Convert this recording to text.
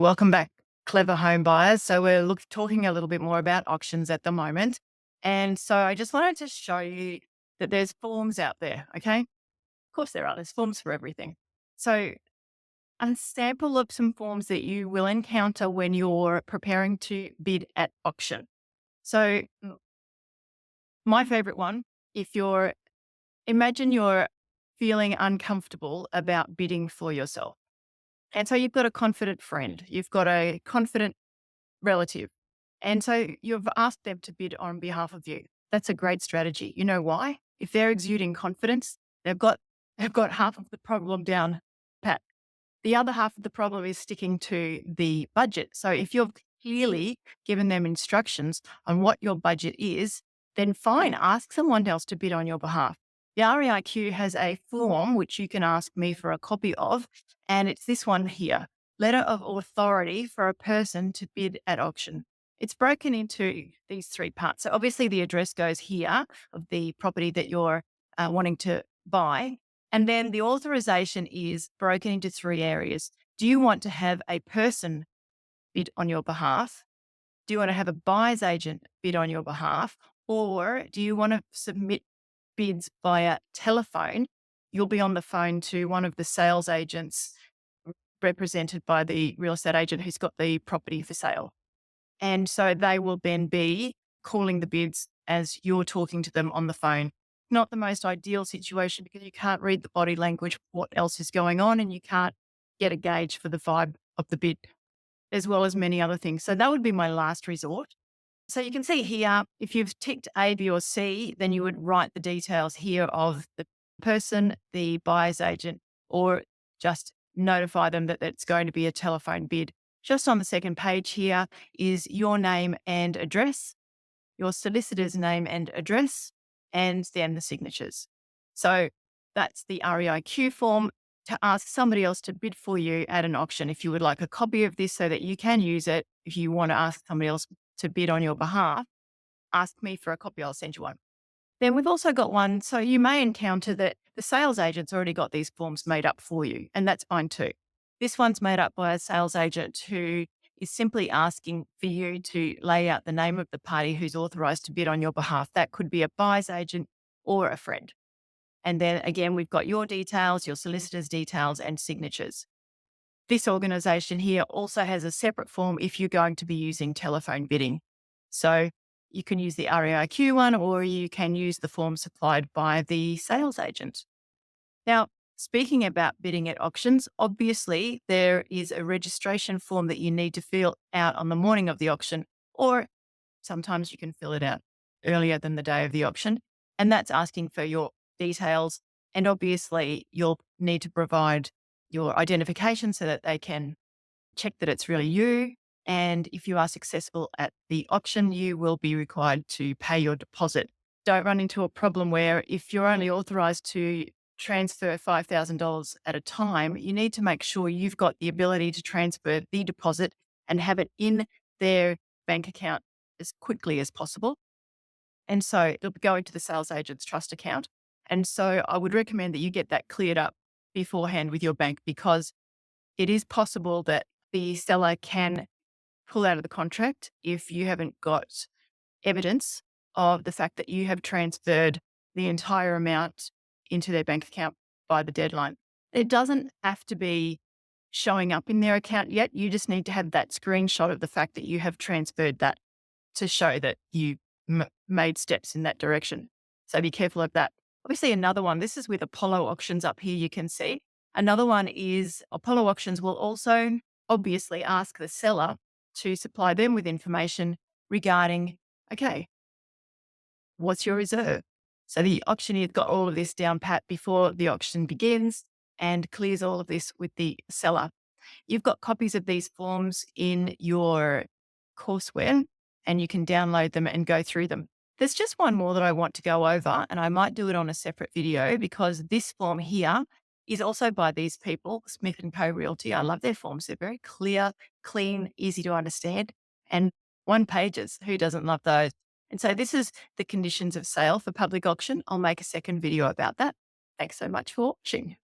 Welcome back, clever home buyers. So we're talking a little bit more about auctions at the moment. And so I just wanted to show you that there's forms out there. Okay. Of course there are. There's forms for everything. So a sample of some forms that you will encounter when you're preparing to bid at auction. So my favorite one, if you're, imagine you're feeling uncomfortable about bidding for yourself. And so you've got a confident friend, you've got a confident relative. And so you've asked them to bid on behalf of you. That's a great strategy. You know why? If they're exuding confidence, they've got they've got half of the problem down pat. The other half of the problem is sticking to the budget. So if you've clearly given them instructions on what your budget is, then fine, ask someone else to bid on your behalf. The REIQ has a form which you can ask me for a copy of, and it's this one here, letter of authority for a person to bid at auction. It's broken into these three parts. So obviously the address goes here of the property that you're wanting to buy. And then the authorization is broken into three areas. Do you want to have a person bid on your behalf? Do you want to have a buyer's agent bid on your behalf? Or do you want to submit bids via telephone? You'll be on the phone to one of the sales agents represented by the real estate agent who's got the property for sale. And so they will then be calling the bids as you're talking to them on the phone. Not the most ideal situation because you can't read the body language, what else is going on, and you can't get a gauge for the vibe of the bid, as well as many other things. So that would be my last resort. So you can see here, if you've ticked A, B, or C, then you would write the details here of the person, the buyer's agent, or just notify them that it's going to be a telephone bid. Just on the second page here is your name and address, your solicitor's name and address, and then the signatures. So that's the REIQ form to ask somebody else to bid for you at an auction. If you would like a copy of this so that you can use it, if you want to ask somebody else to bid on your behalf, ask me for a copy. I'll send you one. Then we've also got one. So you may encounter that the sales agent's already got these forms made up for you, and that's fine too. This one's made up by a sales agent who is simply asking for you to lay out the name of the party who's authorized to bid on your behalf. That could be a buyer's agent or a friend. And then again, we've got your details, your solicitor's details, and signatures. This organization here also has a separate form if you're going to be using telephone bidding. So you can use the REIQ one, or you can use the form supplied by the sales agent. Now, speaking about bidding at auctions, obviously there is a registration form that you need to fill out on the morning of the auction, or sometimes you can fill it out earlier than the day of the auction. And that's asking for your details. And obviously you'll need to provide your identification so that they can check that it's really you. And if you are successful at the auction, you will be required to pay your deposit. Don't run into a problem where if you're only authorized to transfer $5,000 at a time, you need to make sure you've got the ability to transfer the deposit and have it in their bank account as quickly as possible. And so it'll go into the sales agent's trust account. And so I would recommend that you get that cleared up beforehand with your bank, because it is possible that the seller can pull out of the contract if you haven't got evidence of the fact that you have transferred the entire amount into their bank account by the deadline. It doesn't have to be showing up in their account yet. You just need to have that screenshot of the fact that you have transferred that to show that you made steps in that direction. So be careful of that. Obviously, another one, this is with Apollo Auctions up here, you can see. Another one is Apollo Auctions will also obviously ask the seller to supply them with information regarding, okay, what's your reserve? So the auctioneer's got all of this down pat before the auction begins and clears all of this with the seller. You've got copies of these forms in your courseware and you can download them and go through them. There's just one more that I want to go over, and I might do it on a separate video because this form here is also by these people, Smith & Co Realty. I love their forms. They're very clear, clean, easy to understand, and one pages. Who doesn't love those? And so this is the conditions of sale for public auction. I'll make a second video about that. Thanks so much for watching.